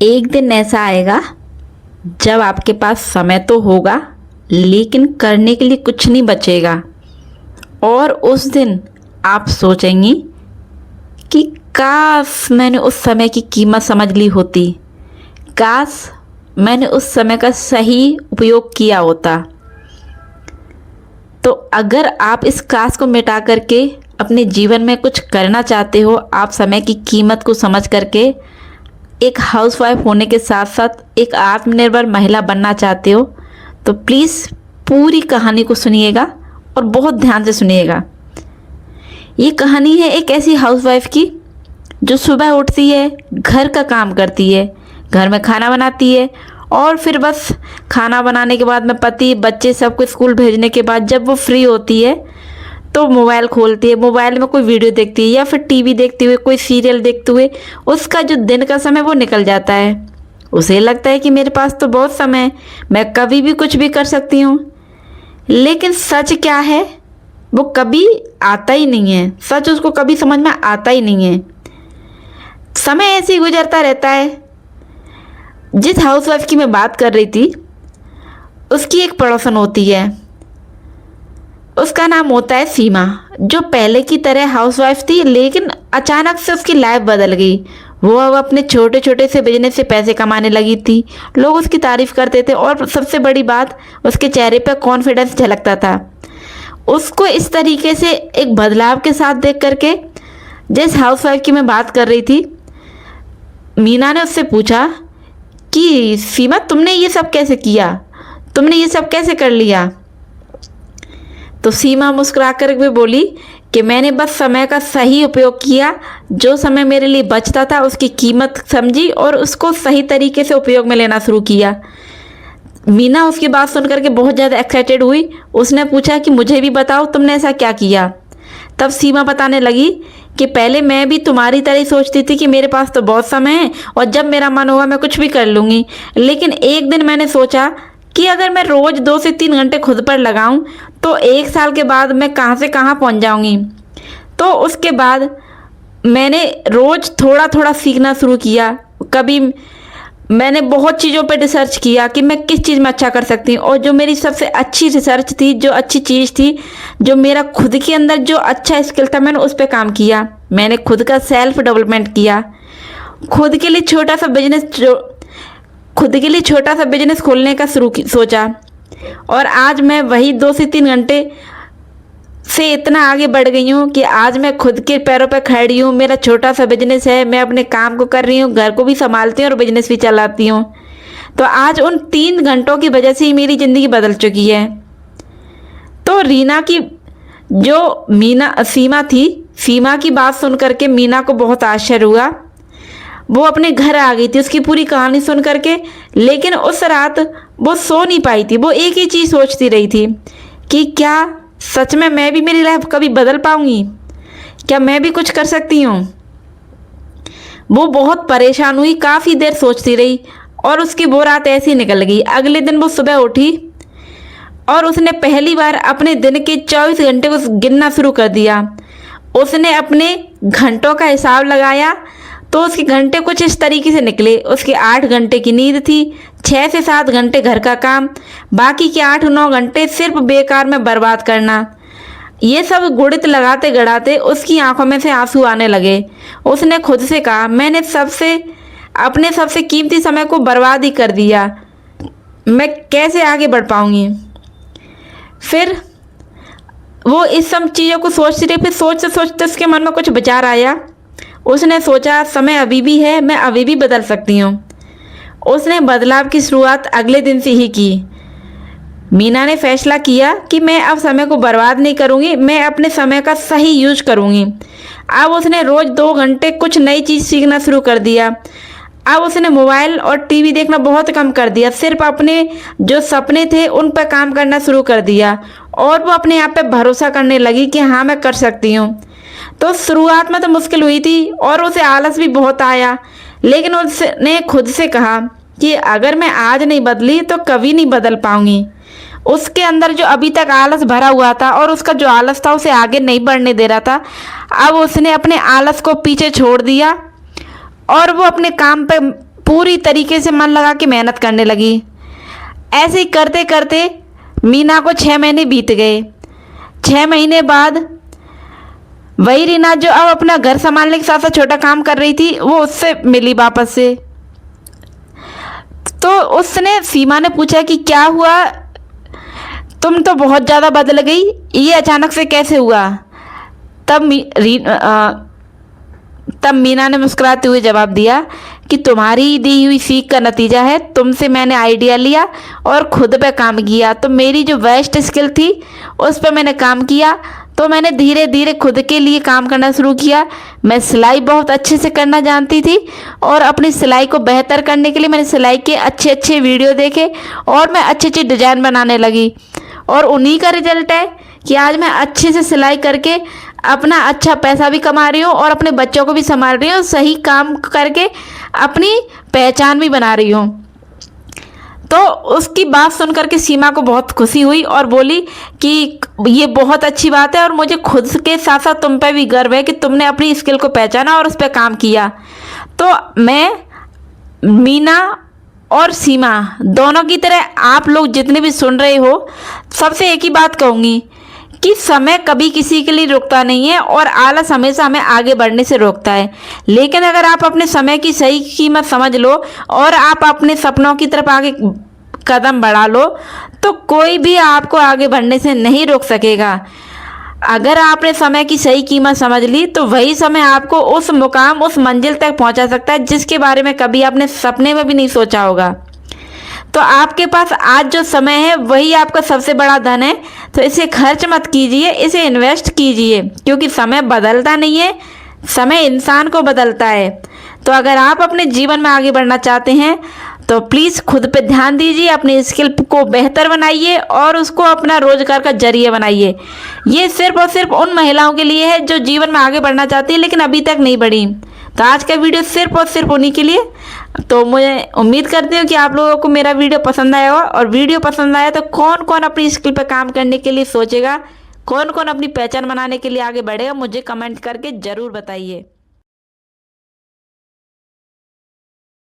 एक दिन ऐसा आएगा जब आपके पास समय तो होगा लेकिन करने के लिए कुछ नहीं बचेगा। और उस दिन आप सोचेंगी कि काश मैंने उस समय की कीमत समझ ली होती, काश मैंने उस समय का सही उपयोग किया होता। तो अगर आप इस काश को मिटा करके अपने जीवन में कुछ करना चाहते हो, आप समय की कीमत को समझ करके एक हाउसवाइफ होने के साथ साथ एक आत्मनिर्भर महिला बनना चाहते हो, तो प्लीज़ पूरी कहानी को सुनिएगा और बहुत ध्यान से सुनिएगा। ये कहानी है एक ऐसी हाउसवाइफ की जो सुबह उठती है, घर का काम करती है, घर में खाना बनाती है और फिर बस खाना बनाने के बाद में पति बच्चे सबको स्कूल भेजने के बाद जब वो फ्री होती है तो मोबाइल खोलती है, मोबाइल में कोई वीडियो देखती है या फिर टीवी देखते हुए कोई सीरियल देखते हुए उसका जो दिन का समय वो निकल जाता है। उसे लगता है कि मेरे पास तो बहुत समय है, मैं कभी भी कुछ भी कर सकती हूँ। लेकिन सच क्या है, वो कभी आता ही नहीं है। सच उसको कभी समझ में आता ही नहीं है। समय ऐसे ही गुजरता रहता है। जिस हाउसवाइफ की मैं बात कर रही थी उसकी एक पड़ोसन होती है, उसका नाम होता है सीमा, जो पहले की तरह हाउसवाइफ थी लेकिन अचानक से उसकी लाइफ बदल गई। वो अब अपने छोटे छोटे से बिजनेस से पैसे कमाने लगी थी। लोग उसकी तारीफ करते थे और सबसे बड़ी बात उसके चेहरे पर कॉन्फिडेंस झलकता था। उसको इस तरीके से एक बदलाव के साथ देख करके जिस हाउसवाइफ की मैं बात कर रही थी, मीना ने उससे पूछा कि सीमा तुमने ये सब कैसे किया, तुमने ये सब कैसे कर लिया। तो सीमा मुस्कुरा कर भी बोली कि मैंने बस समय का सही उपयोग किया। जो समय मेरे लिए बचता था उसकी कीमत समझी और उसको सही तरीके से उपयोग में लेना शुरू किया। मीना उसकी बात सुनकर के बहुत ज़्यादा एक्साइटेड हुई। उसने पूछा कि मुझे भी बताओ तुमने ऐसा क्या किया। तब सीमा बताने लगी कि पहले मैं भी तुम्हारी तरह ही सोचती थी कि मेरे पास तो बहुत समय है और जब मेरा मन होगा मैं कुछ भी कर लूँगी। लेकिन एक दिन मैंने सोचा कि अगर मैं रोज़ 2 से 3 घंटे खुद पर लगाऊं तो 1 साल के बाद मैं कहां से कहां पहुंच जाऊंगी। तो उसके बाद मैंने रोज़ थोड़ा थोड़ा सीखना शुरू किया। कभी मैंने बहुत चीज़ों पर रिसर्च किया कि मैं किस चीज़ में अच्छा कर सकती हूँ, और जो मेरी सबसे अच्छी रिसर्च थी, जो अच्छी चीज़ थी, जो मेरा खुद के अंदर जो अच्छा स्किल था, मैंने उस पर काम किया। मैंने खुद का सेल्फ डेवलपमेंट किया। खुद के लिए छोटा सा बिजनेस खोलने का सोचा। और आज मैं वही 2 से 3 घंटे से इतना आगे बढ़ गई हूँ कि आज मैं खुद के पैरों पर खड़ी हूँ। मेरा छोटा सा बिजनेस है, मैं अपने काम को कर रही हूँ, घर को भी संभालती हूँ और बिजनेस भी चलाती हूँ। तो आज उन 3 घंटों की वजह से ही मेरी ज़िंदगी बदल चुकी है। तो रीना की जो सीमा थी, सीमा की बात सुन करके मीना को बहुत आश्चर्य हुआ। वो अपने घर आ गई थी उसकी पूरी कहानी सुन करके। लेकिन उस रात वो सो नहीं पाई थी। वो एक ही चीज़ सोचती रही थी कि क्या सच में मैं भी मेरी लाइफ कभी बदल पाऊंगी, क्या मैं भी कुछ कर सकती हूँ। वो बहुत परेशान हुई, काफ़ी देर सोचती रही और उसकी वो रात ऐसी ही निकल गई। अगले दिन वो सुबह उठी और उसने पहली बार अपने दिन के 24 घंटे को गिनना शुरू कर दिया। उसने अपने घंटों का हिसाब लगाया तो उसके घंटे कुछ इस तरीके से निकले। उसके 8 घंटे की नींद थी, 6 से 7 घंटे घर का काम, बाकी के 8-9 घंटे सिर्फ बेकार में बर्बाद करना। ये सब गुणित लगाते गढ़ाते उसकी आंखों में से आंसू आने लगे। उसने खुद से कहा, मैंने अपने सबसे कीमती समय को बर्बाद ही कर दिया, मैं कैसे आगे बढ़ पाऊंगी। फिर वो इस सब चीज़ों को सोचती रही। फिर सोचते सोचते उसके मन में कुछ विचार आया। उसने सोचा समय अभी भी है, मैं अभी भी बदल सकती हूँ। उसने बदलाव की शुरुआत अगले दिन से ही की। मीना ने फैसला किया कि मैं अब समय को बर्बाद नहीं करूँगी, मैं अपने समय का सही यूज करूँगी। अब उसने रोज़ 2 घंटे कुछ नई चीज़ सीखना शुरू कर दिया। अब उसने मोबाइल और टीवी देखना बहुत कम कर दिया। सिर्फ अपने जो सपने थे उन पर काम करना शुरू कर दिया और वो अपने आप पे भरोसा करने लगी कि हाँ मैं कर सकती हूँ। तो शुरुआत में तो मुश्किल हुई थी और उसे आलस भी बहुत आया, लेकिन उसने खुद से कहा कि अगर मैं आज नहीं बदली तो कभी नहीं बदल पाऊंगी। उसके अंदर जो अभी तक आलस भरा हुआ था और उसका जो आलस था उसे आगे नहीं बढ़ने दे रहा था, अब उसने अपने आलस को पीछे छोड़ दिया और वो अपने काम पे पूरी तरीके से मन लगा के मेहनत करने लगी। ऐसे ही करते करते मीना को 6 महीने बीत गए। 6 महीने बाद वही रीना जो अब अपना घर संभालने के साथ साथ छोटा काम कर रही थी, वो उससे मिली वापस से। तो उसने सीमा ने पूछा कि क्या हुआ, तुम तो बहुत ज़्यादा बदल गई, ये अचानक से कैसे हुआ? तब मीना ने मुस्कुराते हुए जवाब दिया कि तुम्हारी दी हुई सीख का नतीजा है। तुमसे मैंने आइडिया लिया और खुद पे काम किया। तो मेरी जो बेस्ट स्किल थी उस पर मैंने काम किया। तो मैंने धीरे धीरे खुद के लिए काम करना शुरू किया। मैं सिलाई बहुत अच्छे से करना जानती थी और अपनी सिलाई को बेहतर करने के लिए मैंने सिलाई के अच्छे अच्छे वीडियो देखे और मैं अच्छी अच्छी डिज़ाइन बनाने लगी। और उन्हीं का रिजल्ट है कि आज मैं अच्छे से सिलाई करके अपना अच्छा पैसा भी कमा रही हूँ और अपने बच्चों को भी संभाल रही हूँ, सही काम करके अपनी पहचान भी बना रही हूँ। तो उसकी बात सुन करके सीमा को बहुत खुशी हुई और बोली कि ये बहुत अच्छी बात है और मुझे खुद के साथ साथ तुम पे भी गर्व है कि तुमने अपनी स्किल को पहचाना और उस पर काम किया। तो मैं, मीना और सीमा दोनों की तरह आप लोग जितने भी सुन रहे हो, सबसे एक ही बात कहूँगी कि समय कभी किसी के लिए रुकता नहीं है और आलस हमेशा हमें आगे बढ़ने से रोकता है। लेकिन अगर आप अपने समय की सही कीमत समझ लो और आप अपने सपनों की तरफ आगे कदम बढ़ा लो तो कोई भी आपको आगे बढ़ने से नहीं रोक सकेगा। अगर आपने समय की सही कीमत समझ ली तो वही समय आपको उस मुकाम, उस मंजिल तक पहुंचा सकता है जिसके बारे में कभी आपने सपने में भी नहीं सोचा होगा। तो आपके पास आज जो समय है वही आपका सबसे बड़ा धन है। तो इसे खर्च मत कीजिए, इसे इन्वेस्ट कीजिए, क्योंकि समय बदलता नहीं है, समय इंसान को बदलता है। तो अगर आप अपने जीवन में आगे बढ़ना चाहते हैं तो प्लीज़ खुद पे ध्यान दीजिए, अपनी स्किल को बेहतर बनाइए और उसको अपना रोजगार का जरिए बनाइए। ये सिर्फ और सिर्फ उन महिलाओं के लिए है जो जीवन में आगे बढ़ना चाहती है लेकिन अभी तक नहीं बढ़ी। तो आज का वीडियो सिर्फ और सिर्फ उन्हीं के लिए। तो मुझे उम्मीद करती हूँ कि आप लोगों को मेरा वीडियो पसंद आया होगा। और वीडियो पसंद आया तो कौन कौन अपनी स्किल पर काम करने के लिए सोचेगा, कौन कौन अपनी पहचान बनाने के लिए आगे बढ़ेगा, मुझे कमेंट करके ज़रूर बताइए।